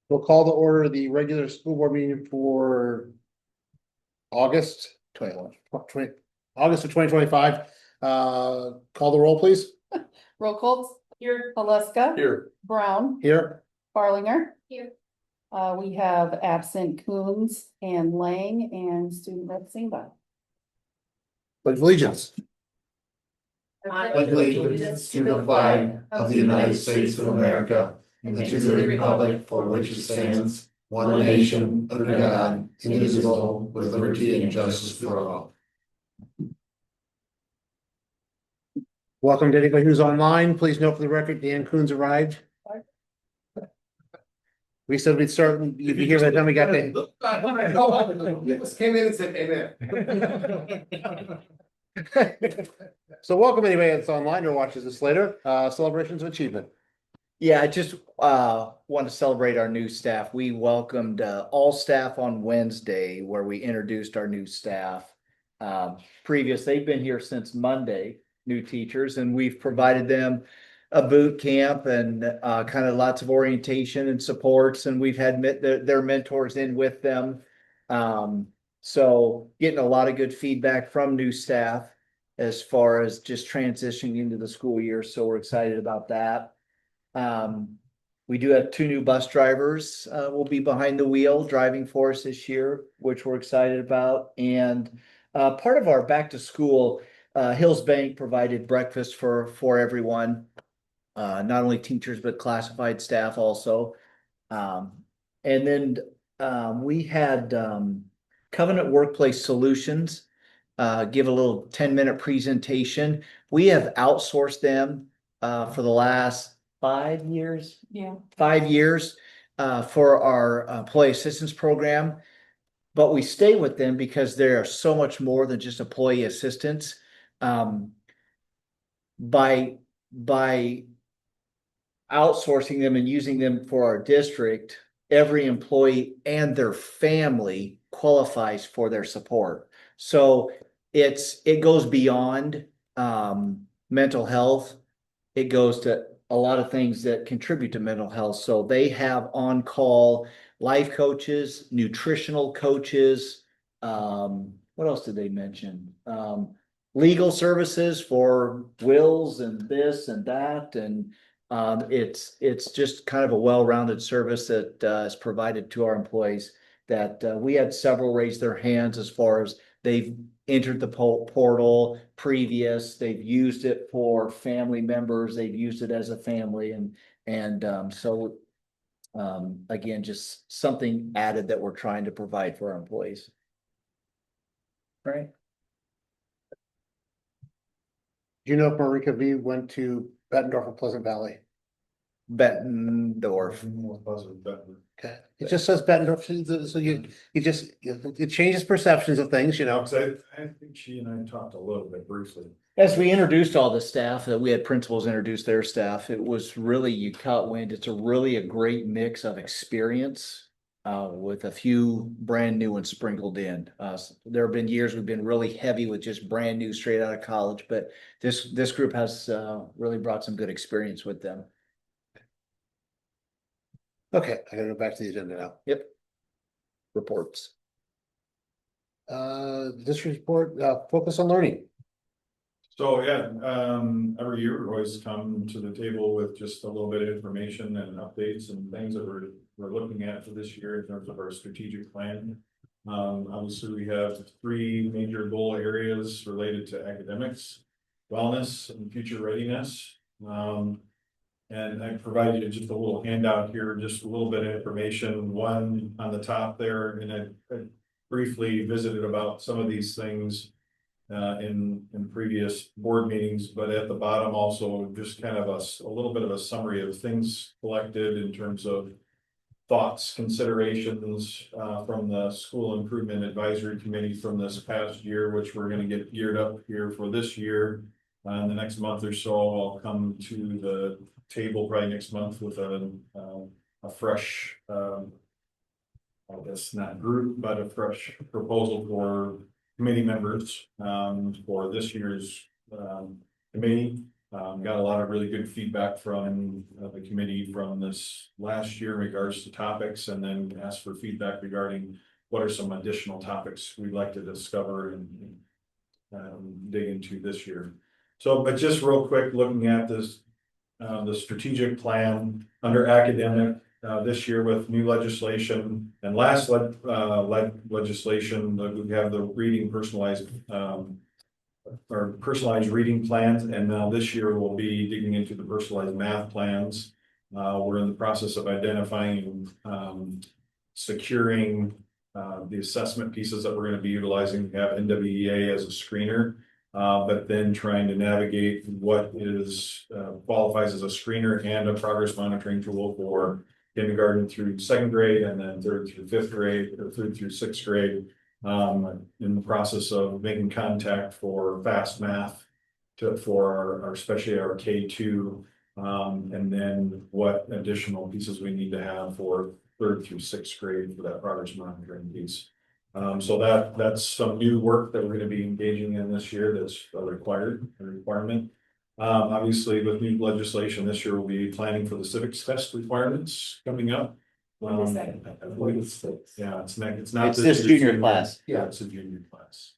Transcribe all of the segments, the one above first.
We'll call to order the regular school board meeting for August 21, August of 2025. Call the roll, please. Roll here, Alaska. Here. Brown, Here. Barlinger. Here. We have absent Coons and Lang and student rep Singba. Pledge allegiance. I pledge allegiance to the flag of the United States of America and to the republic for which it stands, one nation, under God, indivisible, with liberty and justice for all. Welcome to anybody who's online. Please note for the record, Dan Coons arrived. We said we'd start, you'd be here by the time we got there. Came in and said amen. So welcome anybody that's online or watches this later. Celebrations of achievement. Yeah, I just want to celebrate our new staff. We welcomed all staff on Wednesday where we introduced our new staff. They've been here since Monday, new teachers, and we've provided them a boot camp and kind of lots of orientation and supports, and we've had their mentors in with them. So getting a lot of good feedback from new staff as far as just transitioning into the school year. So we're excited about that. We do have 2 new bus drivers will be behind the wheel driving for us this year, which we're excited about. And part of our back to school, Hills Bank provided breakfast for everyone, not only teachers but classified staff also. And then we had Covenant Workplace Solutions give a little 10-minute presentation. We have outsourced them for the last 5 years. Yeah. 5 years for our employee assistance program, but we stay with them because they are so much more than just employee assistance. By outsourcing them and using them for our district, every employee and their family qualifies for their support. So it goes beyond mental health. It goes to a lot of things that contribute to mental health. So they have on-call life coaches, nutritional coaches. What else did they mention? Legal services for wills and this and that. And it's just kind of a well-rounded service that is provided to our employees. That we had several raise their hands as far as they've entered the portal previous, they've used it for family members, they've used it as a family, and so again, just something added that we're trying to provide for our employees. Right. Do you know if Marika V went to Bettendorf or Pleasant Valley? Bettendorf. Okay, it just says Bettendorf, so it changes perceptions of things, you know. I think she and I talked a little bit briefly. As we introduced all the staff, we had principals introduce their staff. It was really, you caught wind. It's a great mix of experience with a few brand new ones sprinkled in. There have been years we've been really heavy with just brand new straight out of college, but this group has really brought some good experience with them. Okay, I gotta go back to the agenda now. Yep. Reports. District report, focus on learning. So yeah, every year we always come to the table with just a little bit of information and updates and things that we're looking at for this year in terms of our strategic plan. Obviously we have 3 major goal areas related to academics, wellness, and future readiness. And I provided you just a little handout here, just a little bit of information. One on the top there, and I briefly visited about some of these things in previous board meetings, but at the bottom also just kind of a little bit of a summary of things collected in terms of thoughts, considerations from the School Improvement Advisory Committee from this past year, which we're going to get geared up here for this year. In the next month or so, I'll come to the table probably next month with a fresh, I guess not group, but a fresh proposal for committee members for this year's committee. Got a lot of really good feedback from the committee from this last year in regards to topics, and then asked for feedback regarding what are some additional topics we'd like to discover and dig into this year. So, but just real quick, looking at this, the strategic plan under academic, this year with new legislation and last legislation, we have the reading personalized, or personalized reading plans, and now this year we'll be digging into the personalized math plans. We're in the process of identifying, securing the assessment pieces that we're going to be utilizing. We have NWEA as a screener, but then trying to navigate what is qualifies as a screener and a progress monitoring tool for kindergarten through second grade, and then third through fifth grade, or third through sixth grade. In the process of making contact for fast math for our especially our K2, and then what additional pieces we need to have for third through sixth grade for that progress monitoring piece. So that's some new work that we're going to be engaging in this year. That's a requirement. Obviously, with new legislation this year, we'll be planning for the civics test requirements coming up. When is that? I believe it's, yeah, it's not. It's this junior class. Yeah, it's a junior class.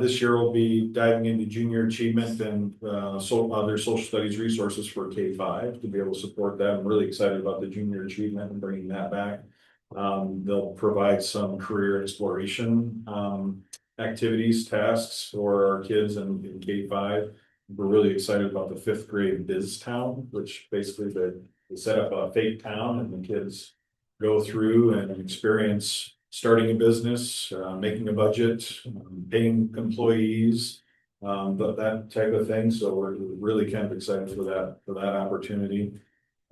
This year we'll be diving into junior achievement and other social studies resources for K-5 to be able to support that. I'm really excited about the junior achievement and bringing that back. They'll provide some career exploration activities, tasks for our kids in K-5. We're really excited about the fifth grade Biz Town, which basically they set up a fake town and the kids go through and experience starting a business, making a budget, paying employees, that type of thing. So we're really kind of excited for that opportunity.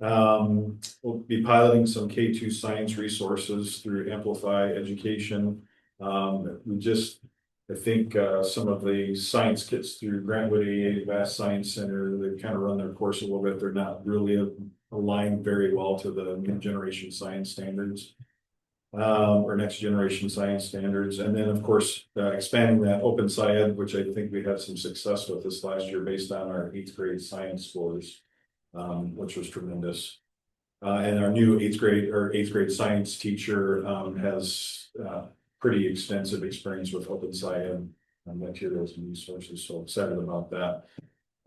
We'll be piloting some K2 science resources through Amplify Education. I think some of the science kits through Grantwood AA Advanced Science Center, they kind of run their course a little bit. They're not really aligned very well to the new generation science standards, or next generation science standards. And then, of course, expanding that Open SciEd, which I think we had some success with this last year based on our 8th grade science scores, which was tremendous. And our new 8th grade science teacher has pretty extensive experience with Open SciEd materials and resources. So excited about that.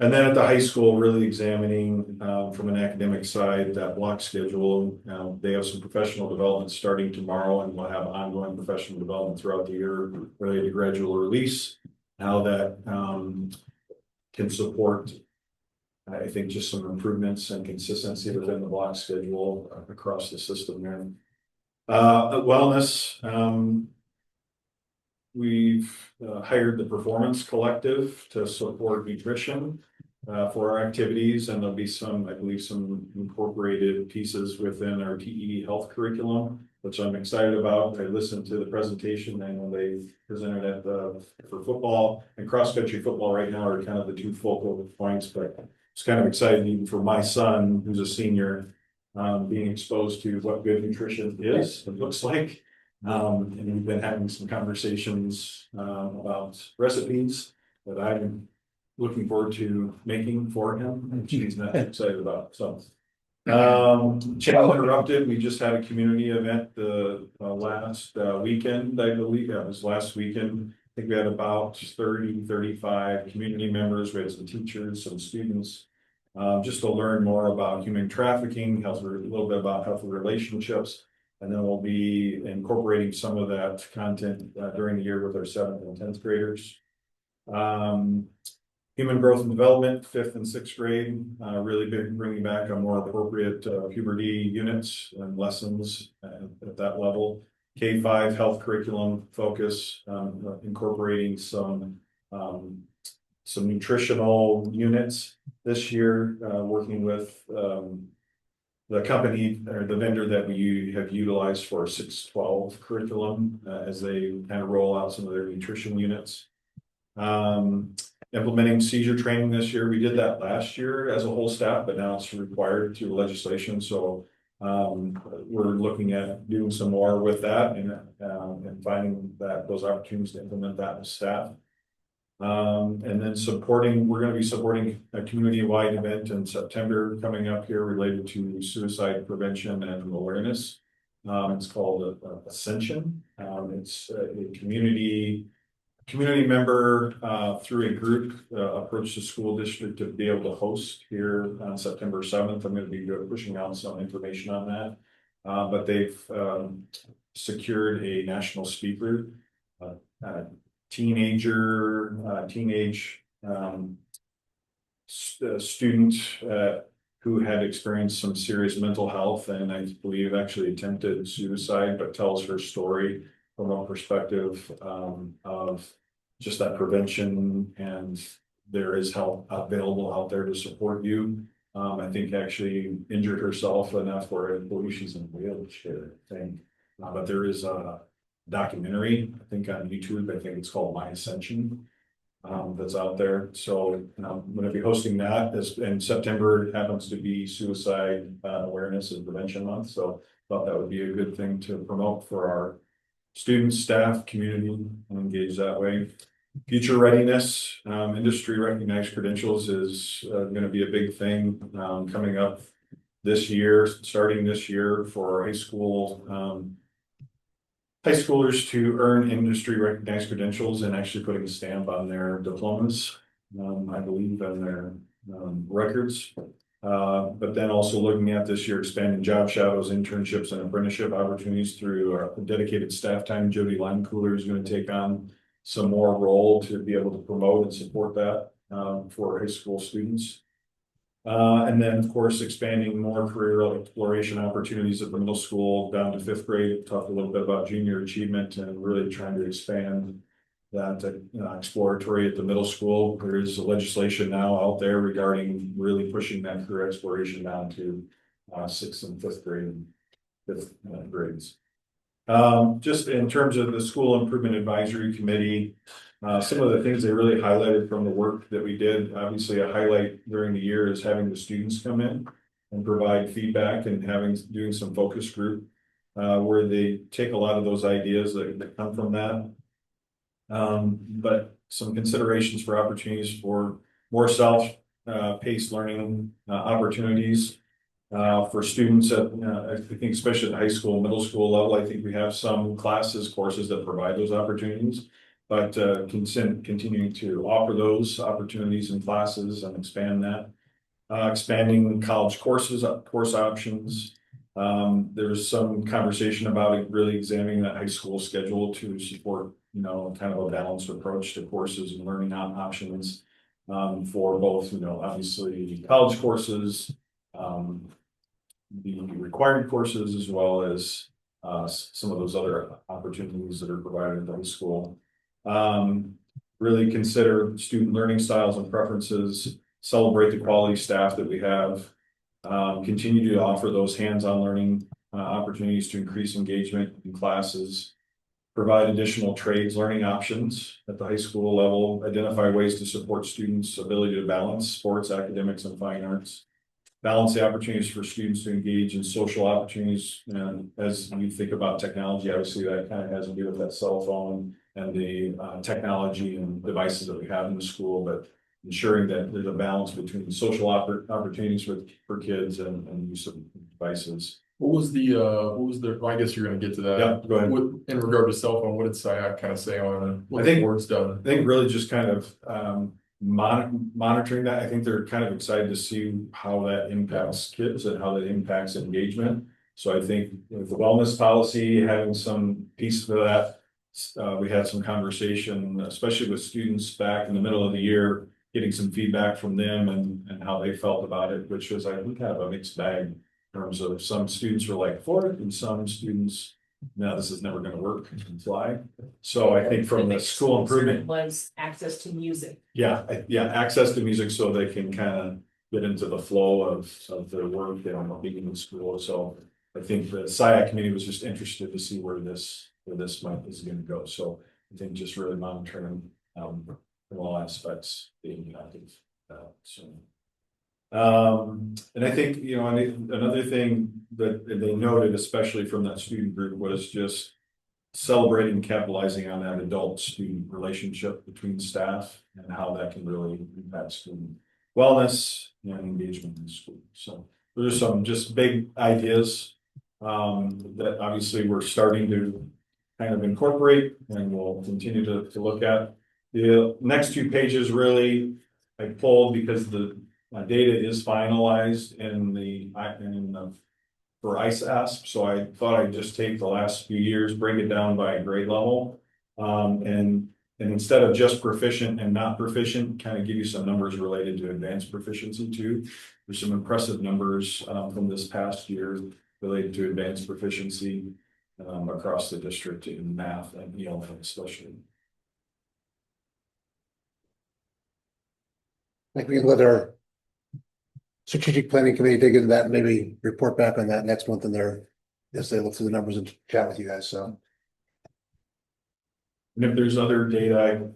And then at the high school, really examining from an academic side that block schedule. They have some professional development starting tomorrow, and we'll have ongoing professional development throughout the year related to gradual release. How that can support, I think, just some improvements and consistency within the block schedule across the system there. Wellness. We've hired the Performance Collective to support nutrition for our activities, and there'll be some, I believe, some incorporated pieces within our TED health curriculum, which I'm excited about. I listened to the presentation, and when they presented at for football and cross-country football right now are kind of the two focal points, but it's kind of exciting even for my son, who's a senior, being exposed to what good nutrition is, it looks like. And we've been having some conversations about recipes that I'm looking forward to making for him, and she's not excited about. So, Channel Interrupted, we just had a community event the last weekend, I believe. Yeah, it was last weekend. I think we had about 35 community members. We had some teachers, some students, just to learn more about human trafficking, a little bit about healthy relationships. And then we'll be incorporating some of that content during the year with our 7th and 10th graders. Human growth and development, 5th and 6th grade, really bringing back a more appropriate puberty units and lessons at that level. K-5 health curriculum focus, incorporating some nutritional units this year, working with the company or the vendor that we have utilized for 612 curriculum as they kind of roll out some of their nutrition units. Implementing seizure training this year. We did that last year as a whole staff, but now it's required through legislation. So we're looking at doing some more with that and finding that those opportunities to implement that with staff. And then we're gonna be supporting a community-wide event in September coming up here related to suicide prevention and awareness. It's called Ascension. It's a community member through a group approached the school district to be able to host here on September 7th. I'm going to be pushing out some information on that. But they've secured a national speaker, teenage student who had experienced some serious mental health and I believe actually attempted suicide, but tells her story from a perspective of just that prevention, and there is help available out there to support you. I think actually injured herself enough where I believe she's in a wheelchair, I think. But there is a documentary, I think on YouTube, I think it's called My Ascension. That's out there. So I'm going to be hosting that in September. It happens to be Suicide Awareness and Prevention Month. So thought that would be a good thing to promote for our students, staff, community, and engage that way. Future readiness, industry recognized credentials is going to be a big thing coming up this year, starting this year for high schoolers to earn industry recognized credentials and actually putting a stamp on their diplomas, I believe, on their records. But then also looking at this year, expanding job shadows, internships, and apprenticeship opportunities through our dedicated staff time. Jody Limecooler is going to take on some more role to be able to promote and support that for high school students. And then, of course, expanding more career exploration opportunities at the middle school down to 5th grade. Talked a little bit about junior achievement and really trying to expand that exploratory at the middle school. There is legislation now out there regarding really pushing that career exploration down to 6th and 5th grade and 5th grades. Just in terms of the School Improvement Advisory Committee, some of the things they really highlighted from the work that we did, obviously a highlight during the year is having the students come in and provide feedback and doing some focus group where they take a lot of those ideas that come from that. But some considerations for opportunities for more self-paced learning opportunities for students at, I think especially at high school, middle school level. I think we have some courses that provide those opportunities, but continuing to offer those opportunities in classes and expand that. Expanding college course options. There's some conversation about really examining that high school schedule to support, kind of a balanced approach to courses and learning options for both, obviously college courses, the required courses, as well as some of those other opportunities that are provided in high school. Really consider student learning styles and preferences, celebrate the quality staff that we have, continue to offer those hands-on learning opportunities to increase engagement in classes, provide additional trades learning options at the high school level, identify ways to support students' ability to balance sports, academics, and fine arts, balance the opportunities for students to engage in social opportunities. And as we think about technology, obviously that kind of has to do with that cell phone and the technology and devices that we have in the school, but ensuring that there's a balance between social opportunities for kids and use of devices. What was the, well, I guess you're gonna get to that. Yeah, go ahead. In regard to cell phone, what did SIAC kind of say on what I think the board's done? I think really just kind of monitoring that. I think they're kind of excited to see how that impacts kids and how that impacts engagement. So I think with the wellness policy, having some piece of that, we had some conversation, especially with students back in the middle of the year, getting some feedback from them and how they felt about it, which was, I think, kind of a mixed bag in terms of some students were like for it and some students, no, this is never going to work and fly. So I think from the school improvement was access to music. Yeah, access to music so they can kind of get into the flow of their work and being in school. So I think the SIAC committee was just interested to see where this is going to go. So I think just really monitoring from all aspects being active. And I think, another thing that they noted, especially from that student group, was just celebrating, and capitalizing on that adult-student relationship between staff and how that can really impact student wellness and engagement in school. So those are some just big ideas that obviously we're starting to kind of incorporate and we'll continue to look at. The next 2 pages really I pulled because the data is finalized for ISASP, so I thought I'd just take the last few years, break it down by grade level. And instead of just proficient and not proficient, kind of give you some numbers related to advanced proficiency too. There's some impressive numbers from this past year related to advanced proficiency across the district in math and ELA especially. Like we can let our strategic planning committee dig into that and maybe report back on that next month in there as they look through the numbers and chat with you guys, so. And if there's other data,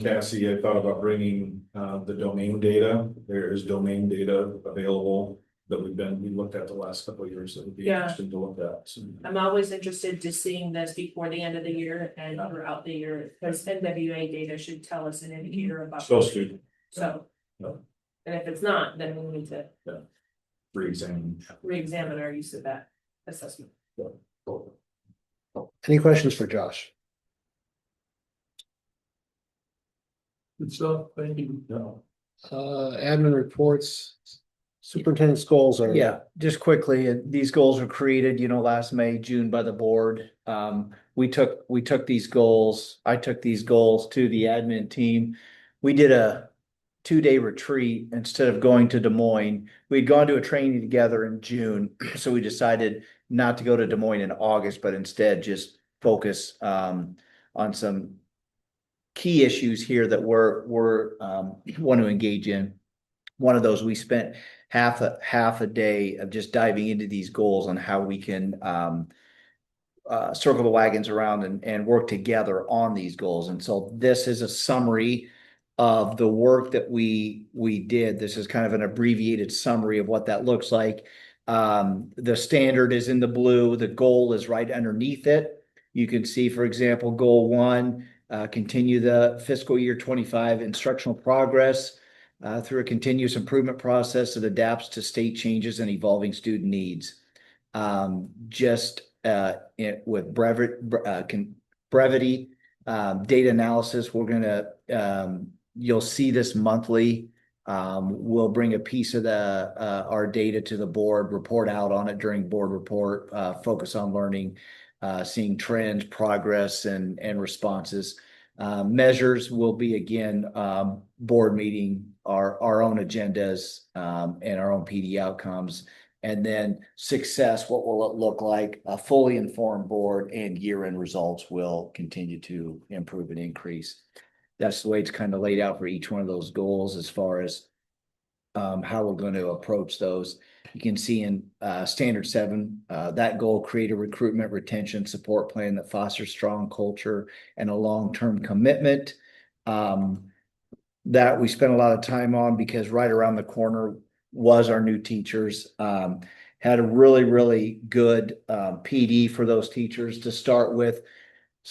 Cassie, I thought about bringing the domain data. There is domain data available that we looked at the last couple of years that would be Yeah. interesting to look at. So, I'm always interested to seeing this before the end of the year and throughout the year, because NWA data should tell us an indicator about. supposed to So. Yeah. And if it's not, then we need to re-examine. re-examine our use of that assessment. Any questions for Josh? Good stuff, thank you. No. Admin reports, superintendent's goals are. Yeah, just quickly, these goals were created, last May, June by the board. We took these goals, I took these goals to the admin team. We did a 2-day retreat instead of going to Des Moines. We'd gone to a training together in June, so we decided not to go to Des Moines in August, but instead just focus on some key issues here that we're want to engage in. One of those, we spent half a day of just diving into these goals on how we can circle the wagons around and work together on these goals. And so this is a summary of the work that we did. This is kind of an abbreviated summary of what that looks like. The standard is in the blue. The goal is right underneath it. You can see, for example, goal 1, continue the fiscal year 25 instructional progress through a continuous improvement process that adapts to state changes and evolving student needs. With brevity, data analysis, we're gonna you'll see this monthly. We'll bring a piece of our data to the board, report out on it during board report, focus on learning, seeing trends, progress, and responses. Measures will be again, board meeting, our own agendas, and our own PD outcomes. And then success, what will it look like? A fully informed board and year-end results will continue to improve and increase. That's the way it's kind of laid out for each one of those goals as far as how we're going to approach those. You can see in standard 7, that goal, create a recruitment, retention, support plan that fosters strong culture and a long-term commitment. That we spent a lot of time on because right around the corner was our new teachers. Had a really good PD for those teachers to start with.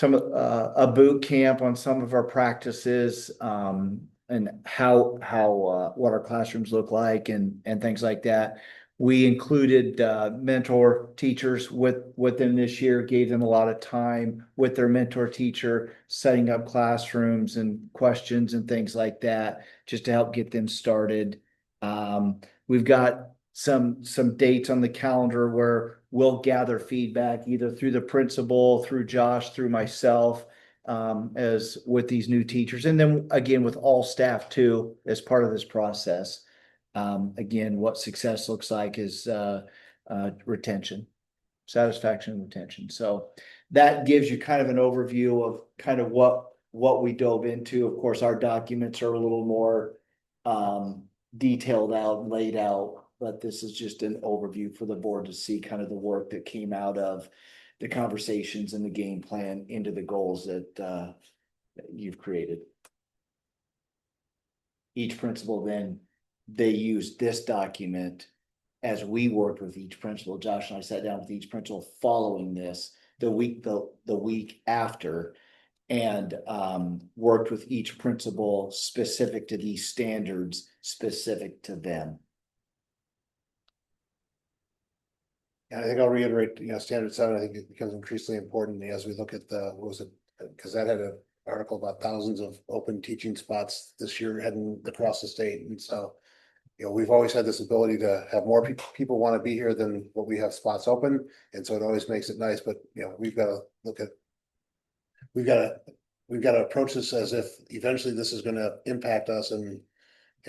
A boot camp on some of our practices, and what our classrooms look like and things like that. We included mentor teachers with them this year, gave them a lot of time with their mentor teacher, setting up classrooms and questions and things like that, just to help get them started. We've got some dates on the calendar where we'll gather feedback either through the principal, through Josh, through myself, as with these new teachers, and then again with all staff too as part of this process. Again, what success looks like is retention, satisfaction and retention. So that gives you kind of an overview of kind of what we dove into. Of course, our documents are a little more detailed out and laid out, but this is just an overview for the board to see kind of the work that came out of the conversations and the game plan into the goals that you've created. Each principal then, they used this document as we worked with each principal. Josh and I sat down with each principal following this the week after. And worked with each principal specific to these standards, specific to them. And I think I'll reiterate, standard 7, I think it becomes increasingly important as we look at what was it? Because that had an article about thousands of open teaching spots this year heading across the state. And so, we've always had this ability to have more people want to be here than what we have spots open. And so it always makes it nice, but we've got to look at, we've got to approach this as if eventually this is going to impact us, and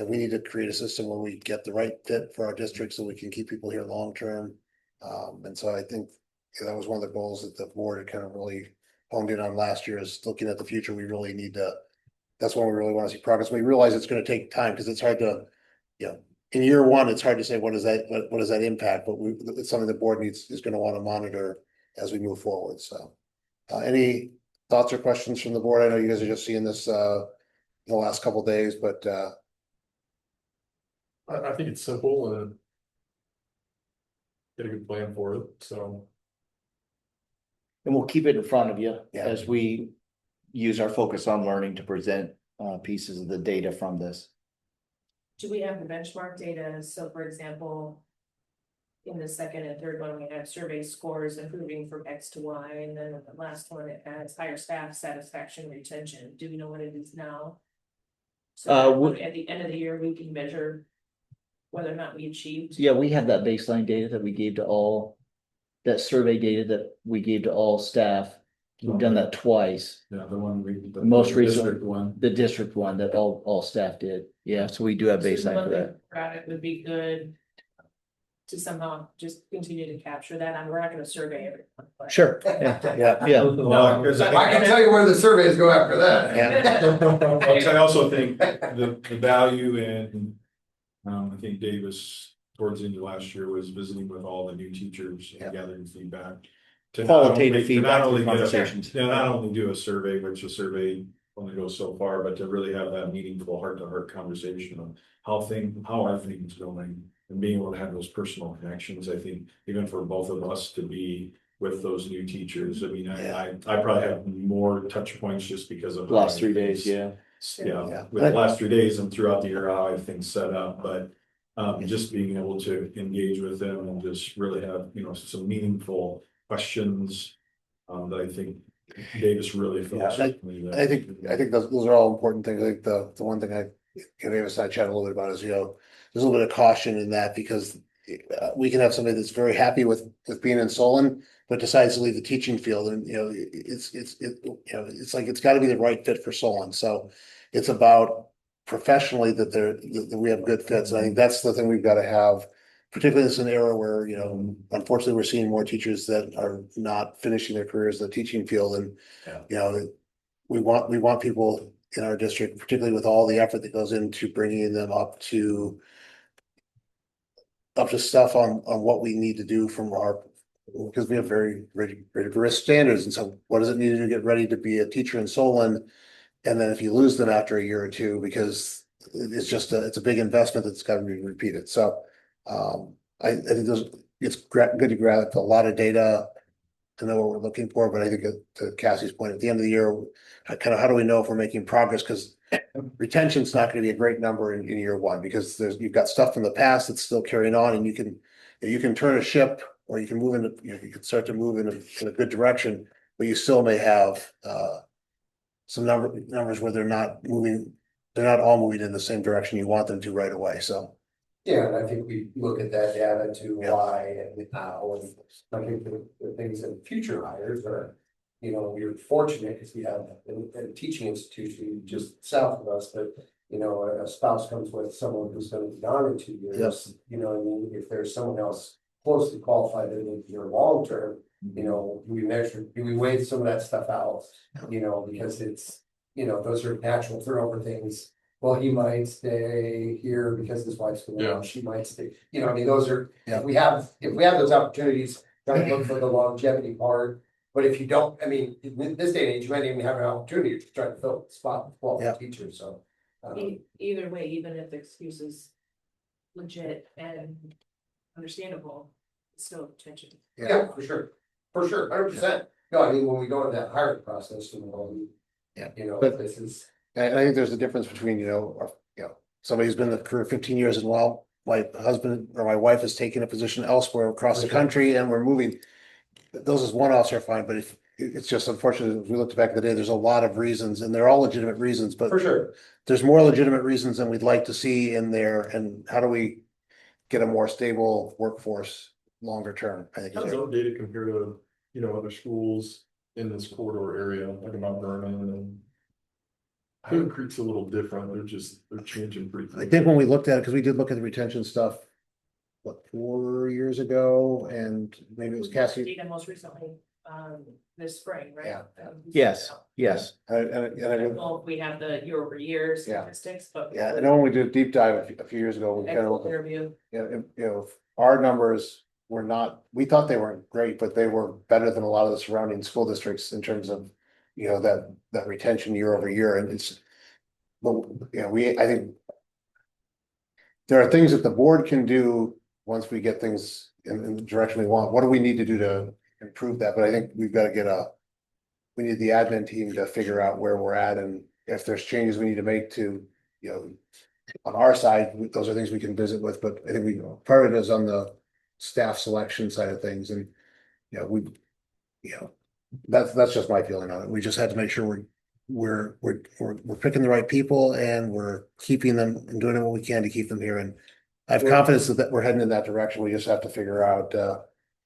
we need to create a system where we get the right fit for our district so we can keep people here long term. And so I think that was one of the goals that the board had kind of really honed in on last year, is looking at the future. We really need to, that's when we really want to see progress. We realize it's going to take time because it's hard to, in year 1, it's hard to say what does that impact, but it's something the board is going to want to monitor as we move forward. So any thoughts or questions from the board? I know you guys are just seeing this in the last couple of days, but I think it's simple and get a good plan for it, so. And we'll keep it in front of you Yeah. as we use our focus on learning to present pieces of the data from this. Do we have the benchmark data? So for example, in the second and third one, we have survey scores improving from X to Y, and then the last one, it has higher staff satisfaction retention. Do we know what it is now? So at the end of the year, we can measure whether or not we achieved. Yeah, we have that baseline data that we gave to all, that survey data that we gave to all staff. We've done that twice. Yeah, the one The most recent district one. The district one that all staff did. Yeah, so we do have baseline for that. It would be good to somehow just continue to capture that. And we're not gonna survey everyone. but- Sure, yeah, yeah. No, because I can tell you where the surveys go after that. Yeah. I also think the value in, I think Davis, towards the end of last year, was visiting with all the new teachers Yeah. and gathering feedback. To not Qualitative only- to feedback not through only get a- conversations. to not only do a survey, which a survey only goes so far, but to really have that meaningful heart-to-heart conversation on how are things going, and being able to have those personal connections. I think even for both of us to be with those new teachers, I mean, I probably have more touch points just because of. Last 3 days, yeah. Yeah, with the last 3 days and throughout the year, how I have things set up, but just being able to engage with them and just really have, some meaningful questions. That I think Davis really feels. I think those are all important things. I think the one thing Davis and I chat a little bit about is, there's a little bit of caution in that, because we can have somebody that's very happy with being in Solon, but decides to leave the teaching field, and it's like it's got to be the right fit for Solon. So it's about professionally that we have good fits. And I think that's the thing we've got to have, particularly in this an era where, unfortunately, we're seeing more teachers that are not finishing their careers in the teaching field. And, we want people in our district, particularly with all the effort that goes into bringing them up to stuff on what we need to do because we have very rigorous standards. And so what does it need to get ready to be a teacher in Solon? And then if you lose them after a year or two, because it's a big investment that's got to be repeated. So I think it's good to grab a lot of data to know what we're looking for. But I think to Cassie's point, at the end of the year, how do we know if we're making progress? Because retention's not going to be a great number in year 1, because you've got stuff from the past that's still carrying on, and you can turn a ship, or you can move into, you can start to move in a good direction, but you still may have some numbers where they're not all moving in the same direction you want them to right away. So. Yeah, and I think we look at that data to Yeah. why and how, and I think the things in future hires are, we're fortunate because we have a teaching institution just south of us, but a spouse comes with someone who's going to be gone in 2 years. Yes. I mean, if there's someone else closely qualified in your long term, do we weigh some of that stuff out? Because it's, those are natural turnover things. Well, he might stay here because his wife's going on, she might stay, I mean, those are, if we have those opportunities, try to look for the longevity part. But if you don't, I mean, in this day and age, you might even have an opportunity to try to fill the spot with qualified teachers, so. Either way, even if the excuse is legit and understandable, it's still attention. Yeah, for sure. For sure, 100%. No, I mean, when we go in that hiring process, Yeah, you know, but- this is, And I think there's a difference between, somebody who's been in the career 15 years and well, my husband or my wife is taking a position elsewhere across the For sure. country and we're moving. Those as one-offs are fine, but if, it's just unfortunate, if we looked back at the day, there's a lot of reasons and they're all legitimate reasons, but for sure. there's more legitimate reasons than we'd like to see in there. And how do we get a more stable workforce longer term? I think. How's our data compared to, other schools in this corridor area, like Mount Vernon and. Highland Creek's a little different, they're changing pretty. I think when we looked at it, because we did look at the retention stuff, what, 4 years ago, and maybe it was Cassie. Data most recently, this spring, right? Yeah. Yes, yes. I don't know if we have the year over year Yeah. statistics, but. Yeah, I know when we did a deep dive a few years ago, we kind of Excellent looked at, interview. our numbers were not, we thought they weren't great, but they were better than a lot of the surrounding school districts in terms of, that retention year over year, and it's. Well, I think. There are things that the board can do once we get things in the direction we want. What do we need to do to improve that? But I think we've got to get we need the admin team to figure out where we're at and if there's changes we need to make to, on our side, those are things we can visit with, but I think part of it is on the staff selection side of things and, that's just my feeling on it. We just had to make sure we're picking the right people and we're keeping them and doing what we can to keep them here. And I have confidence that we're heading in that direction. We just have to figure out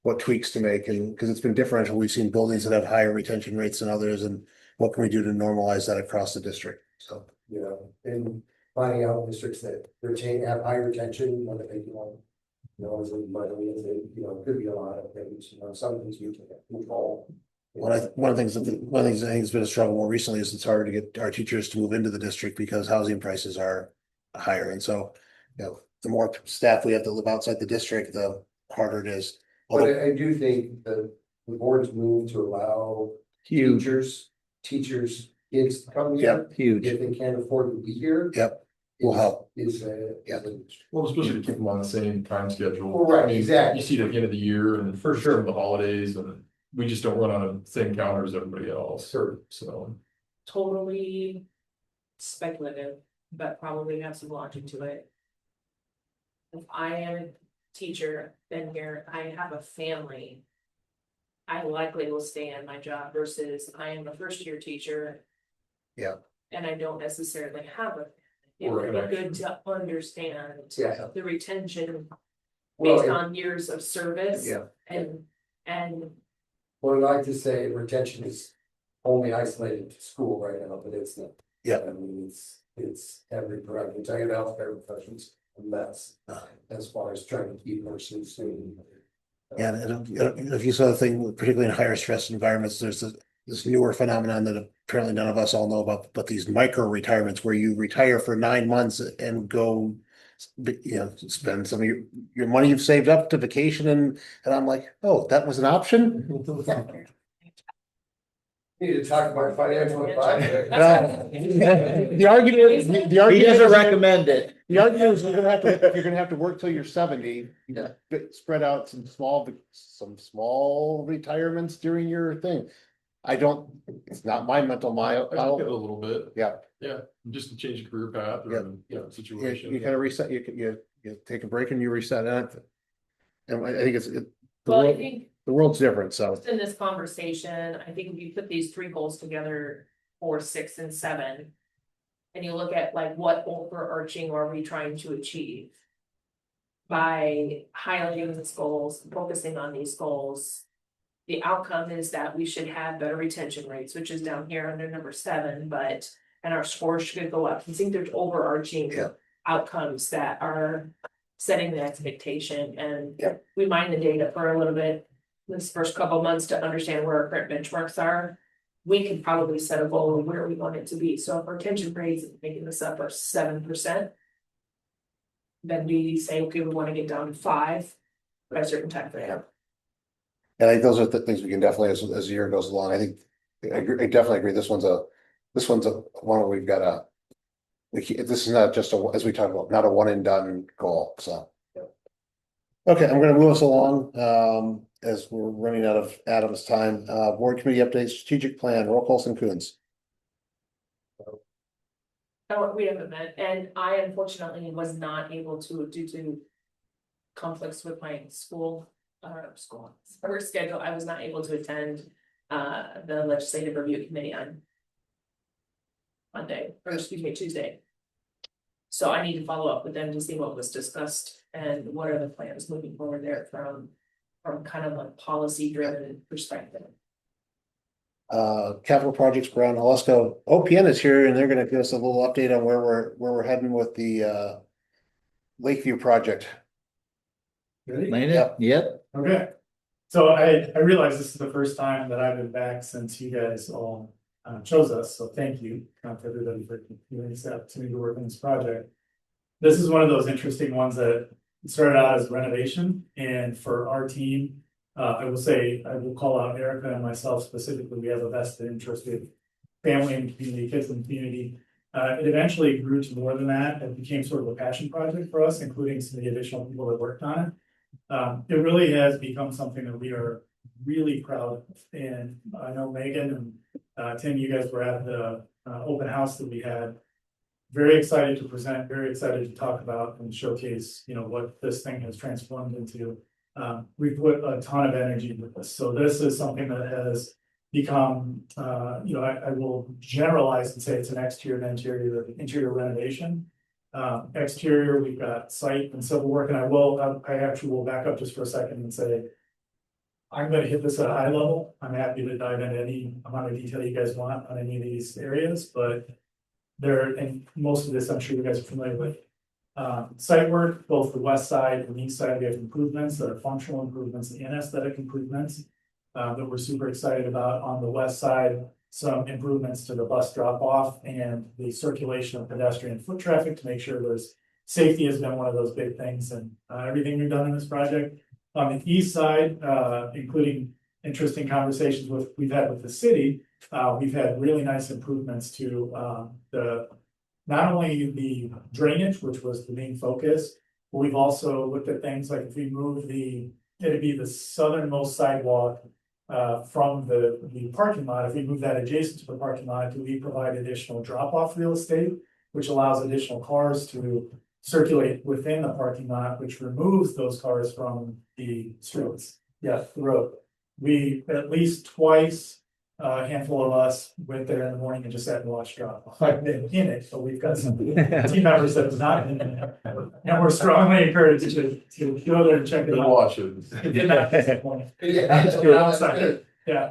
what tweaks to make, and because it's been differential. We've seen buildings that have higher retention rates than others, and what can we do to normalize that across the district? So, And finding out districts that have high retention, what they do. As it could be a lot of things, some things you can control. one of the things I think has been a struggle more recently is it's harder to get our teachers to move into the district because housing prices are higher, and so, the more staff we have to live outside the district, the harder it is. But I do think the board's move to allow Huge, teachers, kids to come here. Yep, huge. If they can't afford to be here. Yep, will help. Yeah. Well, especially to keep them on the same time schedule. Well, right, I mean, exactly. You see it at the end of the year and For sure. the holidays, and we just don't run on the same calendar as everybody else. Sure. So. Totally speculative, but probably have some logic to it. If I am a teacher, been here, I have a family. I likely will stay in my job versus I am a first year teacher. Yeah. And I don't necessarily have a. It Or would be connection. good to understand Yeah. the retention Well, based on years of service. Yeah. And Well, I'd like to say retention is only isolated to school right now, but it's not. Yeah. I mean, it's every profession, tell you the healthcare professions, a mess, as far as trying to keep nurses and. Yeah, and if you saw the thing, particularly in higher stress environments, there's this newer phenomenon that apparently none of us all know about, but these micro retirements where you retire for 9 months and go, spend some of your money you've saved up to vacation, and I'm like, oh, that was an option? Need to talk about financial advisor. Well, the argument, He doesn't recommend it. The argument is you're gonna have to work till you're 70. Yeah. Spread out some small retirements during your thing. It's not my mental I get it a mile. little bit, Yeah, just to change the career path Yeah. or, situation. you kind of reset, you take a break and you reset it. And I think well, I think the world's different, so. in this conversation, I think if you put these 3 goals together, 4, 6, and 7. And you look at like what overarching are we trying to achieve? By highlighting these goals, focusing on these goals. The outcome is that we should have better retention rates, which is down here under number 7, and our scores should go up. I think there's overarching Yeah. outcomes that are setting the expectation, and Yeah. we mine the data for a little bit. This first couple of months to understand where our current benchmarks are. We could probably set a goal of where we want it to be. So if our retention rates, making this up, are 7%. Then we say, okay, we want to get down to 5 by a certain time frame. And I think those are the things we can definitely, as the year goes along, I definitely agree, this one's a one where we've got this is not just as we talked about, not a one and done goal, so. Okay, I'm gonna move us along, as we're running out of Adam's time. Board committee updates, strategic plan, roll call, and Coons. Oh, we haven't met, and I unfortunately was not able to due to conflicts with my school work schedule. I was not able to attend the legislative review committee on Monday, or excuse me, Tuesday. So I need to follow up with them to see what was discussed and what are the plans moving forward there from kind of a policy driven perspective. Capital projects, Brown, Halusko, OPN is here and they're gonna give us a little update on where we're heading with the Lakeview project. Landon? Yep. Yep. Okay, so I realize this is the first time that I've been back since you guys all chose us, so thank you to everybody for giving us the opportunity to work on this project. This is one of those interesting ones that started out as renovation, and for our team, I will call out Erica and myself specifically, we have a vested interest with family and community, kids and community. It eventually grew to more than that. It became sort of a passion project for us, including some of the additional people that worked on it. It really has become something that we are really proud of. And I know Megan and Tim, you guys were at the open house that we had. Very excited to present, very excited to talk about and showcase, what this thing has transformed into. We put a ton of energy with this. So this is something that has become, I will generalize and say it's an exterior and interior renovation. Exterior, we've got site and civil work, and I actually will back up just for a second and say, I'm gonna hit this at a high level. I'm happy to dive into any amount of detail you guys want on any of these areas, but and most of this I'm sure you guys are familiar with. Site work, both the west side and the east side, we have improvements that are functional improvements and aesthetic improvements that we're super excited about. On the west side, some improvements to the bus drop off and the circulation of pedestrian foot traffic to make sure safety has been one of those big things and everything we've done in this project. On the east side, including interesting conversations we've had with the city, we've had really nice improvements to not only the drainage, which was the main focus, but we've also looked at things like if we move it'd be the southernmost sidewalk from the parking lot. If we move that adjacent to the parking lot, do we provide additional drop-off real estate, which allows additional cars to circulate within the parking lot, which removes those cars from the streets. Yeah, the road. We at least twice, a handful of us went there in the morning and just sat and watched drop off. I've been in it, but we've got some team members that have not been in there. And we're strongly encouraged to go there and check it out. Watch it. It did not disappoint. Yeah.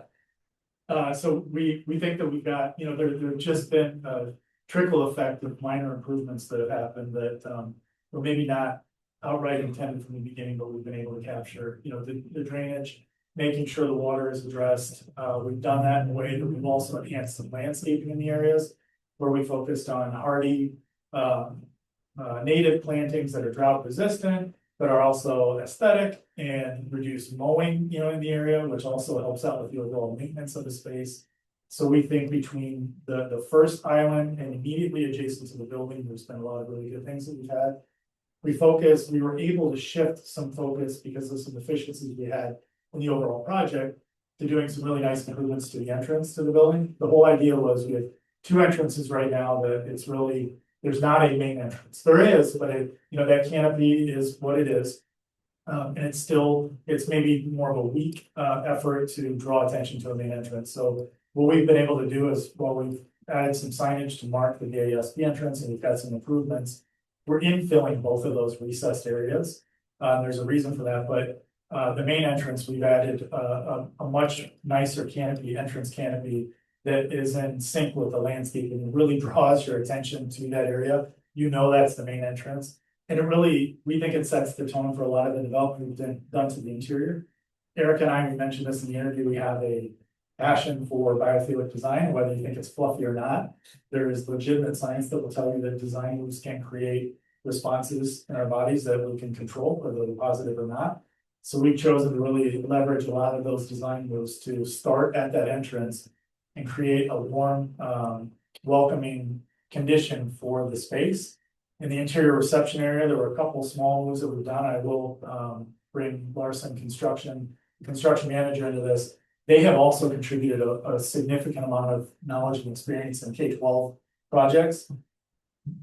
So we think that we've got, there's just been a trickle effect of minor improvements that have happened that were maybe not outright intended from the beginning, but we've been able to capture, the drainage, making sure the water is addressed. We've done that in a way that we've also enhanced the landscaping in the areas where we focused on hardy native plantings that are drought resistant, but are also aesthetic, and reduce mowing, in the area, which also helps out with the overall maintenance of the space. So we think between the first island and immediately adjacent to the building, there's been a lot of really good things that we've had. We were able to shift some focus because of some efficiencies we had in the overall project to doing some really nice improvements to the entrance to the building. The whole idea was we have two entrances right now that there's not a main entrance. There is, but that canopy is what it is. And it's maybe more of a weak effort to draw attention to a main entrance. So what we've been able to do is, we've added some signage to mark the ASB entrance, and we've got some improvements. We're infilling both of those recessed areas. There's a reason for that, but the main entrance, we've added a much nicer entrance canopy that is in sync with the landscape and really draws your attention to that area. That's the main entrance. And we think it sets the tone for a lot of the development we've done to the interior. Eric and I, we mentioned this in the interview, we have a passion for biophilic design, whether you think it's fluffy or not. There is legitimate science that will tell you that design moves can create responses in our bodies that we can control, whether they're positive or not. So we've chosen to really leverage a lot of those design moves to start at that entrance and create a warm, welcoming condition for the space. In the interior reception area, there were a couple small moves that we've done. I will bring Larson construction manager into this. They have also contributed a significant amount of knowledge and experience in K-12 projects.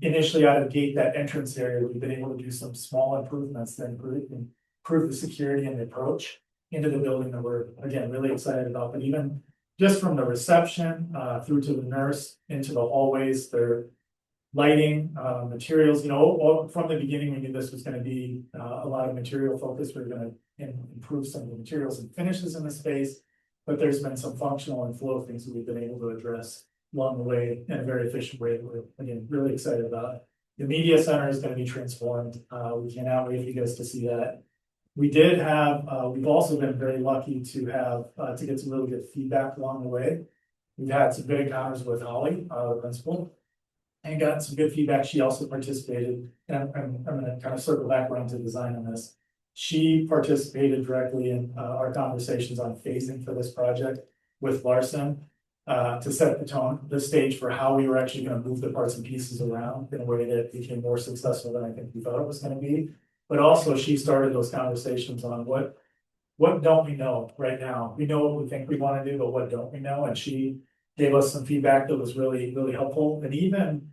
Initially out of the gate, that entrance area, we've been able to do some small improvements that improve the security and the approach into the building that we're, again, really excited about. But even just from the reception, through to the nurse, into the hallways, their lighting, materials, from the beginning, we knew this was gonna be, a lot of material focus. We're gonna improve some of the materials and finishes in the space. But there's been some functional and flow things that we've been able to address along the way in a very efficient way. We're, again, really excited about it. The media center is gonna be transformed. We cannot wait for you guys to see that. We did have, we've also been very lucky to have, to get some really good feedback along the way. We've had some good encounters with Holly, the principal, and gotten some good feedback. She also participated, and I'm gonna kind of circle back around to design on this. She participated directly in our conversations on phasing for this project with Larson, to set the tone, the stage for how we were actually gonna move the parts and pieces around in a way that became more successful than I think we thought it was gonna be. But also she started those conversations on what don't we know right now? We know what we think we wanna do, but what don't we know? And she gave us some feedback that was really, really helpful. And even,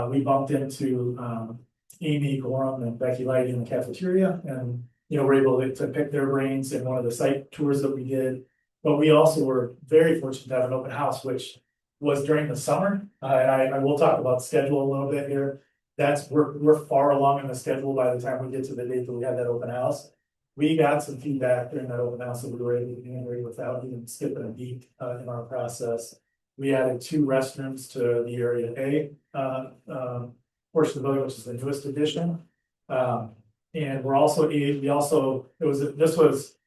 we bumped into, Amy Gorham and Becky Lighty in the cafeteria, and we're able to pick their brains in one of the site tours that we did. But we also were very fortunate to have an open house, which was during the summer. And I will talk about schedule a little bit here. We're far along in the schedule by the time we get to the date that we had that open house. We got some feedback during that open house that we were able to integrate without even skipping a beat in our process. We added 2 restrooms to the area A portion of the building, which is the newest addition. And this was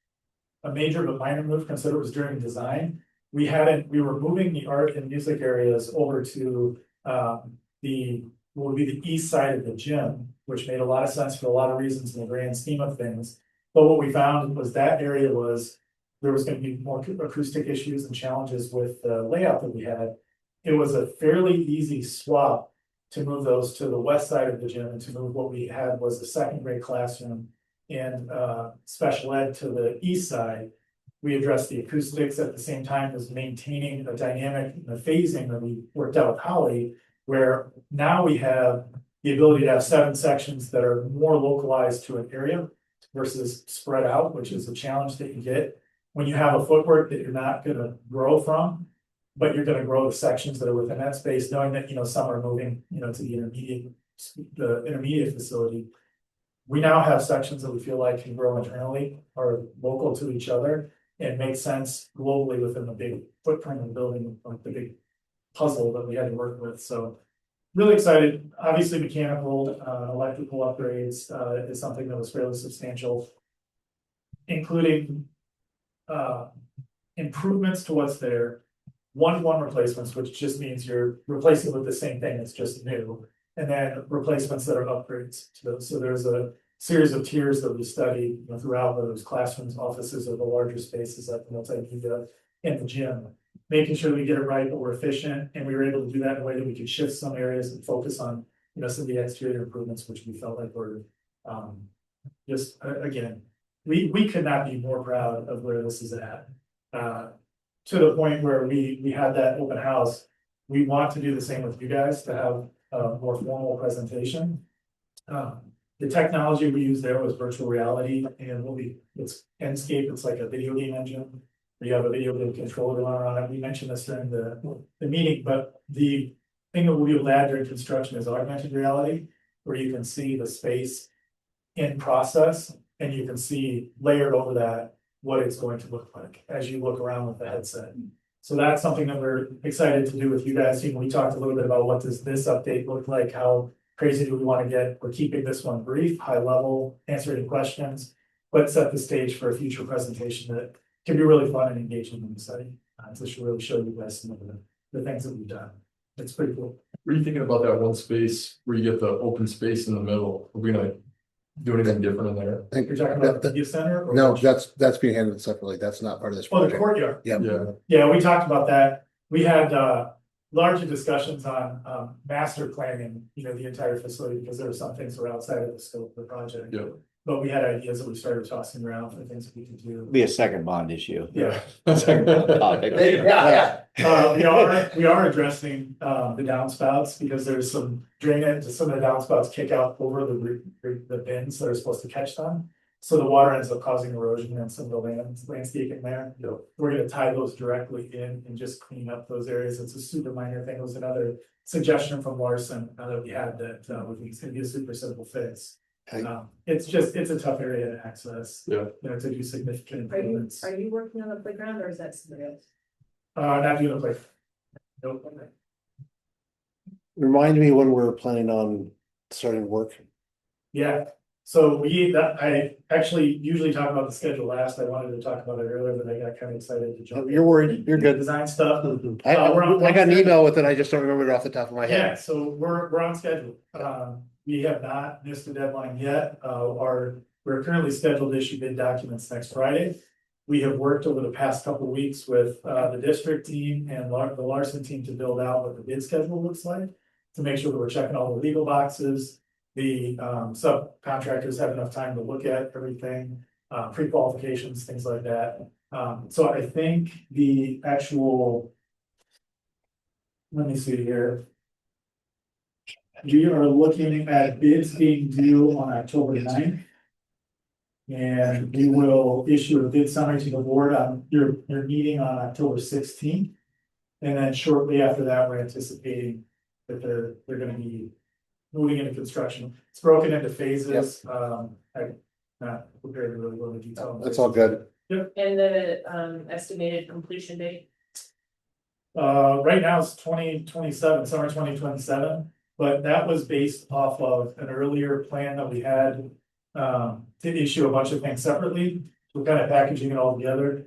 a major but minor move, consider it was during design. We were moving the art and music areas over to what would be the east side of the gym, which made a lot of sense for a lot of reasons in the grand scheme of things. But what we found was that area there was going to be more acoustic issues and challenges with the layout that we had. It was a fairly easy swap to move those to the west side of the gym, and to move what we had was the second grade classroom and special ed to the east side. We addressed the acoustics at the same time as maintaining a dynamic in the phasing that we worked out with Holly, where now we have the ability to have 7 sections that are more localized to an area versus spread out, which is a challenge that you get when you have a footwork that you're not going to grow from, but you're going to grow the sections that are within that space, knowing that some are moving to the intermediate facility. We now have sections that we feel like can grow internally, are local to each other, and make sense globally within the big footprint of the building, like the big puzzle that we had to work with. So really excited. Obviously, mechanical, electrical upgrades is something that was fairly substantial, including improvements to what's there. 1-to-1 replacements, which just means you're replacing with the same thing, it's just new. And then replacements that are upgrades to those. So there's a series of tiers that we studied throughout, whether it's classrooms, offices, or the larger spaces like the multimedia and the gym. Making sure we get it right, but we're efficient, and we were able to do that in a way that we could shift some areas and focus on some of the exterior improvements, which we felt like were just again, we could not be more proud of where this is at. To the point where we had that open house. We want to do the same with you guys, to have a more formal presentation. The technology we used there was virtual reality, and it's Enscape. It's like a video game engine. You have a video game controller on it. We mentioned this during the meeting, but the thing that we'll be able to add during construction is augmented reality, where you can see the space in process, and you can see layered over that what it's going to look like as you look around with the headset. So that's something that we're excited to do with you guys. We talked a little bit about what does this update look like, how crazy do we want to get. We're keeping this one brief, high level, answer any questions, but set the stage for a future presentation that can be really fun and engaging in the study. So should really show you guys some of the things that we've done. It's pretty cool. Were you thinking about that one space where you get the open space in the middle? Are we gonna do anything different in there? I think You're talking about the media center? Or no, which- that's being handled separately. That's not part of this Oh, the project. courtyard. Yeah. Yeah, we talked about that. We had larger discussions on master planning, the entire facility, because there were some things that were outside of the scope of the project. Yeah. but we had ideas that we started tossing around for things that we could do. Be a second bond issue. Yeah. Second bond topic. Yeah. We are addressing, the downspouts because there's some drainage, some of the downspouts kick out over the bins that are supposed to catch them. So the water ends up causing erosion and some of the landscaping there. Yep. We're gonna tie those directly in and just clean up those areas. It's a super minor thing. It was another suggestion from Larson that we had that, we think it's gonna be a super simple fix. Okay. It's a tough area to access. Yeah. You know, to do significant Are you, improvements. are you working on the playground or is that somebody else? Not doing a play. Nope. Remind me when we're planning on starting work. Yeah, so I actually usually talk about the schedule last. I wanted to talk about it earlier, but I got kind of excited to jump. You're worried, you're good. Design stuff. I We're on- got an email with it, I just don't remember it off the top of my Yeah, head. so we're on schedule. We have not missed the deadline yet. We're currently scheduled to issue bid documents next Friday. We have worked over the past couple of weeks with the district team and the Larson team to build out what the bid schedule looks like. To make sure that we're checking all the legal boxes. The subcontractors have enough time to look at everything, pre-qualifications, things like that. So I think the actual. Let me see here. We are looking at bids being due on October 9th. And we will issue a bid summary to the board on your meeting on October 16th. And then shortly after that, we're anticipating that they're gonna be moving into construction. It's broken into phases. I'm not prepared to really go into detail. That's all good. And the estimated completion date? Right now it's 2027, summer 2027, but that was based off of an earlier plan that we had. To issue a bunch of things separately, we're kind of packaging it all together.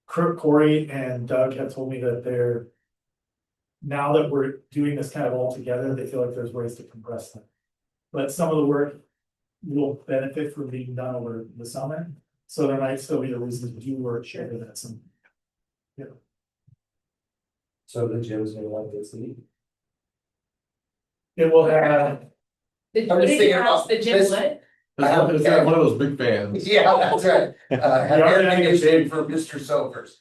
Corey and Doug have told me that now that we're doing this kind of all together, they feel like there's ways to compress them. But some of the work will benefit from being done over the summer, so there might still be a reason to do work over that summer. So the gym's gonna like this. It will have, Did I'm just thinking house about the gym this- lit? It's got one of those big fans. Yeah, that's right. Have air conditioning for Mr. Silvers.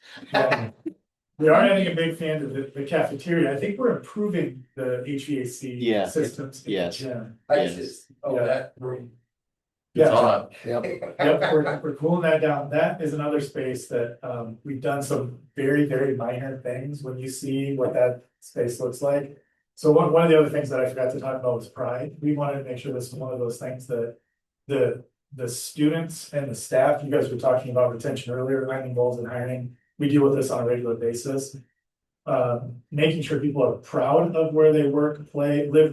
we are having a big fan of the cafeteria. I think we're improving the HVAC Yeah, systems. in the yes. gym. I Yes. just, that. It's Yeah, hot. Yep. yep, we're cooling that down. That is another space that we've done some very, very minor things when you see what that space looks like. So one of the other things that I forgot to talk about was pride. We wanted to make sure this is one of those things that the students and the staff, you guys were talking about retention earlier, finding goals and hiring. We deal with this on a regular basis. Making sure people are proud of where they live,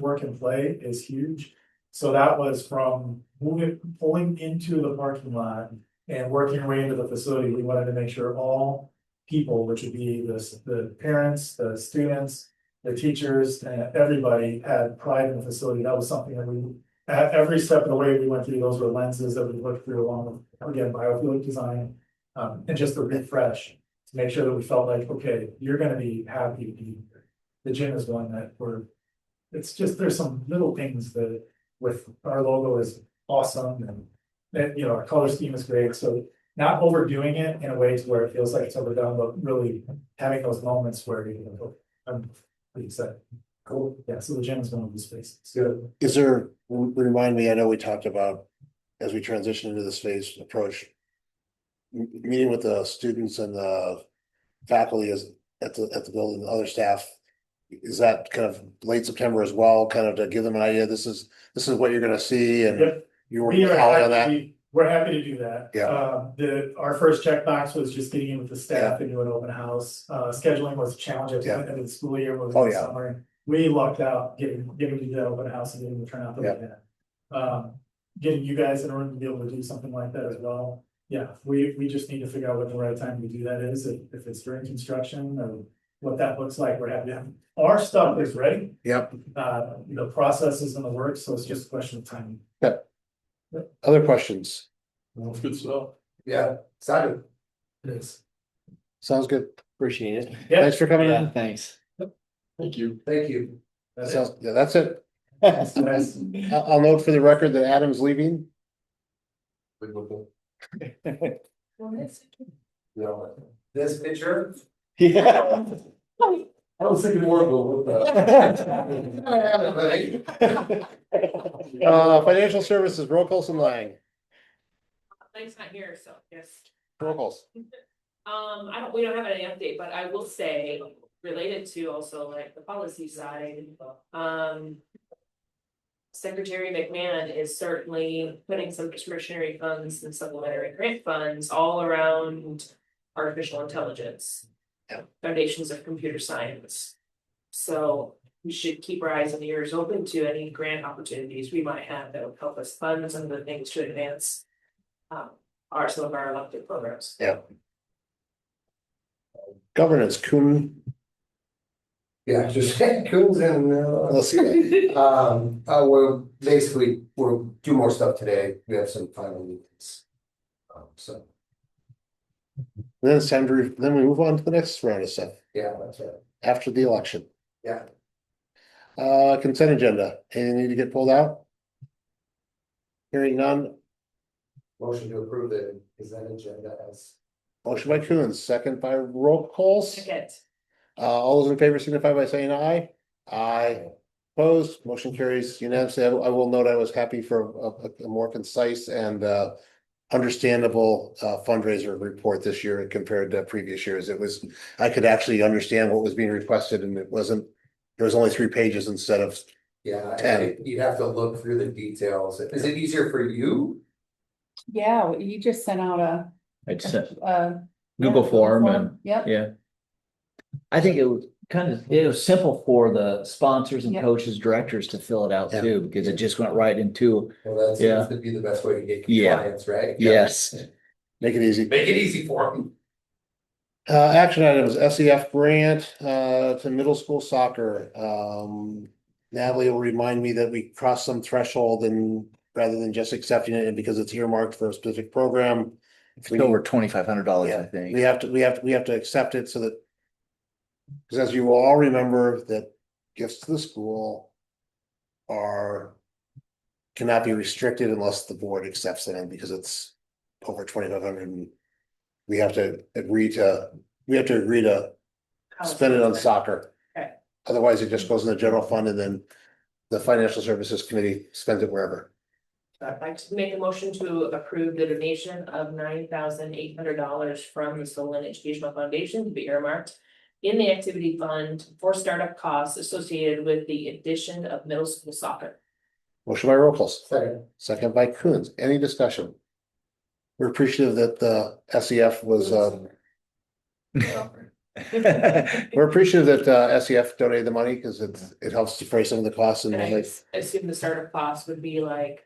work, and play is huge. So that was from pulling into the parking lot and working our way into the facility. We wanted to make sure all people, which would be the parents, the students, the teachers, and everybody had pride in the facility. That was something that at every step of the way we went through, those were lenses that we looked through along with, again, biofluid design, and just a refresh to make sure that we felt like, okay, you're gonna be happy to be here. The gym is one that it's just, there's some little things that with our logo is awesome and our color scheme is great. So not overdoing it in a way to where it feels like it's overdone, but really having those moments where I'm pretty excited. Cool. Yeah, so the gym is one of those spaces. Good. Is there, remind me, I know we talked about, as we transition into this phase approach. Meeting with the students and the faculty is at the building, the other staff. Is that kind of late September as well, kind of to give them an idea, this is what you're gonna see and Yep. you work with Holly on that? We're happy to do that. Yeah. Our first checkbox was just getting in with the staff and do an open house. Scheduling was a challenge at the end of the school year, was in the summer. We lucked out getting to that open house and getting the turnout that we had. Getting you guys in a room to be able to do something like that as well. Yeah, we just need to figure out what the right time to do that is, if it's during construction or what that looks like. We're happy to have. Our stuff is ready. Yep. The process is in the works, so it's just a question of timing. Other questions? That's good stuff. Yeah, excited. It is. Sounds good. Appreciate it. Yeah. Thanks for coming Yeah, in. thanks. Thank you. Thank you. That's Sounds, yeah, that's it. Nice. I'll note for the record that Adam's leaving. Big looking. You know, this picture. Yeah. I was thinking more of a Financial services, roll calls and Lang, Mike's not here, so yes. roll calls. We don't have any update, but I will say, related to also like the policy side, Secretary McMahon is certainly putting some discretionary funds and supplementary grant funds all around artificial intelligence. Yeah. Foundations of computer science. So we should keep our eyes and ears open to any grant opportunities we might have that would help us fund some of the things to advance. Some of our elected programs. Yeah. Governance, Kuhn, Yeah, just Coons and, let's see. we'll do more stuff today. We have some final meetings. So, Then it's time to, then we move on to the next round of stuff yeah, that's right. after the election. Yeah. Consent agenda, anything need to get pulled out? Hearing none, Motion to approve the consent agenda as. motion by Coons, second by roll calls. Second. All those in favor signify by saying aye. Aye. Opposed, motion carries unanimously. I will note I was happy for a more concise and understandable fundraiser report this year compared to previous years. It was, I could actually understand what was being requested and it wasn't, there was only 3 pages instead of, Yeah, 10. you'd have to look through the details. Is it easier for you? Yeah, you just sent out It's a a. Google form and, Yep, yeah. I think it was it was simple for the sponsors and Yep. coaches, directors to fill it out Yeah. too, because it just went right into, Well, that Yeah. seems to be the best way to get Yeah. compliance, right? yes. make it easy. Make it easy for them. Action items, SEF grant, to middle school soccer. Natalie will remind me that we crossed some threshold and rather than just accepting it and because it's earmarked for a specific program. It's over $2,500, I Yeah, think. we have to accept it so that. Because as you will all remember that gifts to the school are. Cannot be restricted unless the board accepts them because it's over 2,500 and. We have to agree to spend it on soccer. Okay. Otherwise, it just goes in the general fund and then the financial services committee spends it wherever. I'd like to make a motion to approve the donation of $9,800 from the Solon Educational Foundation to be earmarked in the activity fund for startup costs associated with the addition of middle school soccer. Motion by Rockles, Second. second by Coons. Any discussion? We're appreciative that the SEF was, we're appreciative that SEF donated the money because it helps defray some of the costs and And I like, assume the startup costs would be like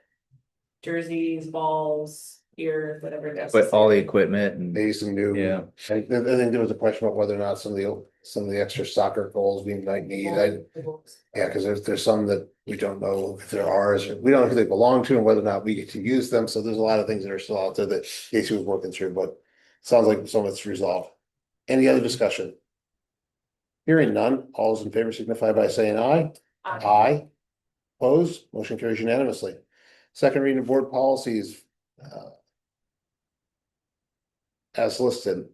jerseys, balls, gear, whatever. But all the necessary. equipment and, maybe some new. yeah. I think there was a question about whether or not some of the extra soccer goals we might need. Yeah, because there's some that we don't know if they're ours, or we don't know who they belong to and whether or not we get to use them. So there's a lot of things that are still out there that Casey was working through, but sounds like some of it's resolved. Any other discussion? Hearing none, all those in favor signify by saying aye. Aye. Opposed, motion carries unanimously. Second reading of board policies. As listed.